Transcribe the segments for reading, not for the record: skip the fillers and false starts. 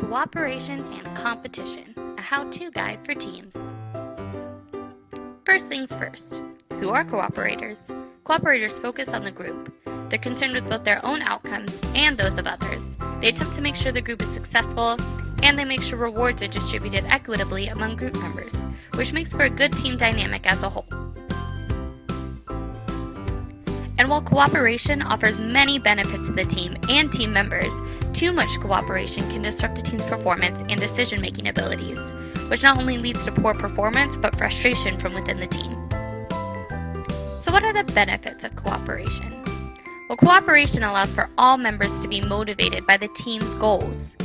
Cooperation and Competition, a how-to guide for teams. First things first, who are cooperators? Cooperators focus on the group. They're concerned with both their own outcomes and those of others. They attempt to make sure the group is successful, and they make sure rewards are distributed equitably among group members, which makes for a good team dynamic as a whole. And while cooperation offers many benefits to the team and team members, too much cooperation can disrupt a team's performance and decision-making abilities, which not only leads to poor performance but frustration from within the team. So what are the benefits of cooperation? Well, cooperation allows for all members to be motivated by the team's goals.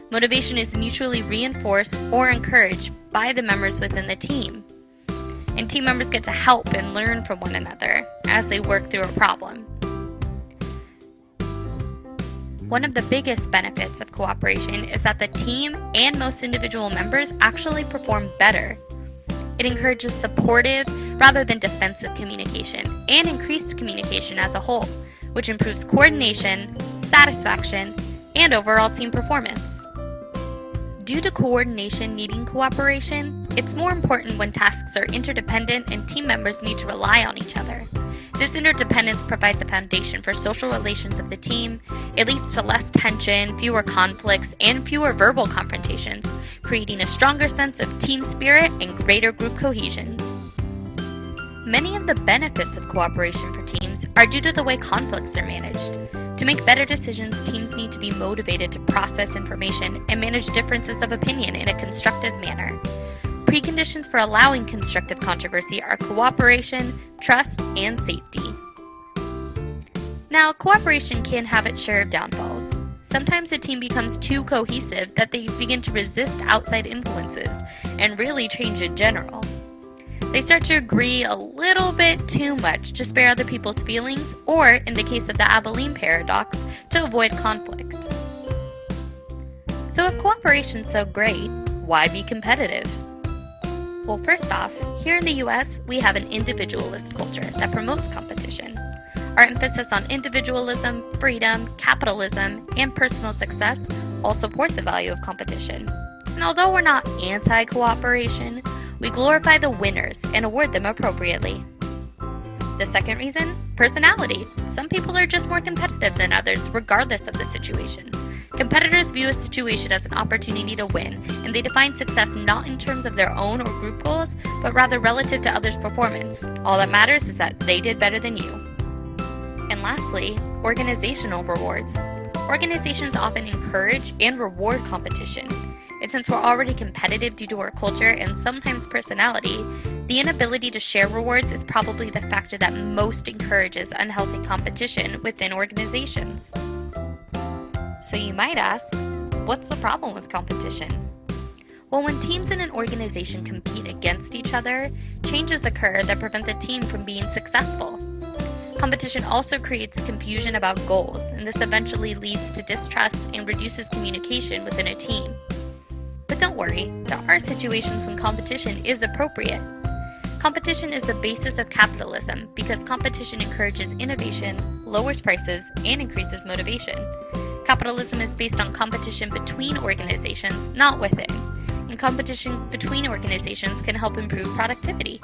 Motivation is mutually reinforced or encouraged by the members within the team. And team members get to help and learn from one another as they work through a problem. One of the biggest benefits of cooperation is that the team and most individual members actually perform better. It encourages supportive rather than defensive communication and increased communication as a whole, which improves coordination, satisfaction, and overall team performance. Due to coordination needing cooperation, it's more important when tasks are interdependent and team members need to rely on each other. This interdependence provides a foundation for social relations of the team. It leads to less tension, fewer conflicts, and fewer verbal confrontations, creating a stronger sense of team spirit and greater group cohesion. Many of the benefits of cooperation for teams are due to the way conflicts are managed. To make better decisions, teams need to be motivated to process information and manage differences of opinion in a constructive manner. Preconditions for allowing constructive controversy are cooperation, trust, and safety. Now, cooperation can have its share of downfalls. Sometimes a team becomes too cohesive that they begin to resist outside influences and really change in general. They start to agree a little bit too much to spare other people's feelings, or, in the case of the Abilene paradox, to avoid conflict. So if cooperation's so great, why be competitive? Well, first off, here in the US, we have an individualist culture that promotes competition. Our emphasis on individualism, freedom, capitalism, and personal success all support the value of competition. And although we're not anti-cooperation, we glorify the winners and award them appropriately. The second reason, personality. Some people are just more competitive than others, regardless of the situation. Competitors view a situation as an opportunity to win, and they define success not in terms of their own or group goals, but rather relative to others' performance. All that matters is that they did better than you. And lastly, organizational rewards. Organizations often encourage and reward competition. And since we're already competitive due to our culture and sometimes personality, the inability to share rewards is probably the factor that most encourages unhealthy competition within organizations. So you might ask, what's the problem with competition? Well, when teams in an organization compete against each other, changes occur that prevent the team from being successful. Competition also creates confusion about goals, and this eventually leads to distrust and reduces communication within a team. But don't worry, there are situations when competition is appropriate. Competition is the basis of capitalism because competition encourages innovation, lowers prices, and increases motivation. Capitalism is based on competition between organizations, not within, and competition between organizations can help improve productivity.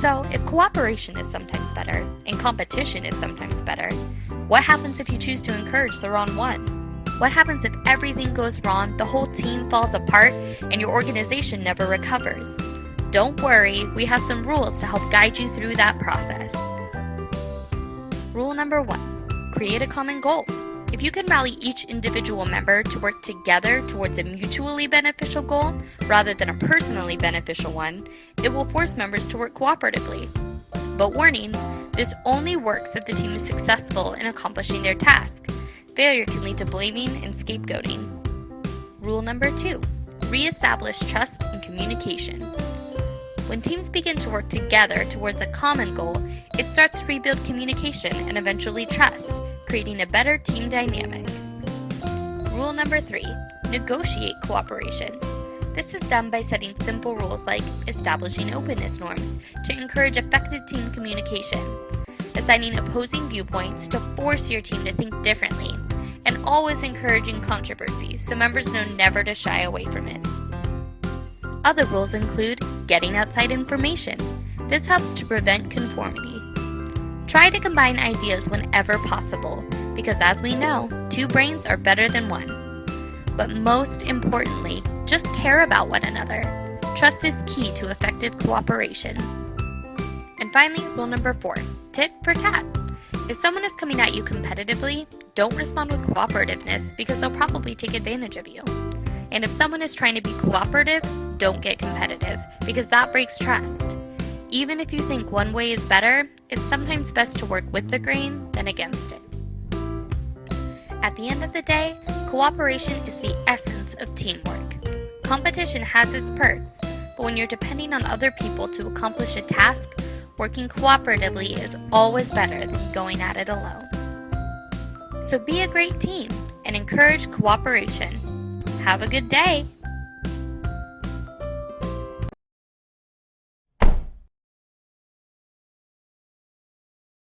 So, if cooperation is sometimes better, and competition is sometimes better, what happens if you choose to encourage the wrong one? What happens if everything goes wrong, the whole team falls apart, and your organization never recovers? Don't worry, we have some rules to help guide you through that process. Rule number 1, create a common goal. If you can rally each individual member to work together towards a mutually beneficial goal rather than a personally beneficial one, it will force members to work cooperatively. But warning, this only works if the team is successful in accomplishing their task. Failure can lead to blaming and scapegoating. Rule number 2, reestablish trust and communication. When teams begin to work together towards a common goal, it starts to rebuild communication and eventually trust, creating a better team dynamic. Rule number 3, negotiate cooperation. This is done by setting simple rules like establishing openness norms to encourage effective team communication, assigning opposing viewpoints to force your team to think differently, and always encouraging controversy so members know never to shy away from it. Other rules include getting outside information. This helps to prevent conformity. Try to combine ideas whenever possible, because as we know, 2 brains are better than 1. But most importantly, just care about one another. Trust is key to effective cooperation. And finally, rule number 4, tit for tat. If someone is coming at you competitively, don't respond with cooperativeness because they'll probably take advantage of you. And if someone is trying to be cooperative, don't get competitive because that breaks trust. Even if you think one way is better, it's sometimes best to work with the grain than against it. At the end of the day, cooperation is the essence of teamwork. Competition has its perks, but when you're depending on other people to accomplish a task, working cooperatively is always better than going at it alone. So be a great team and encourage cooperation. Have a good day!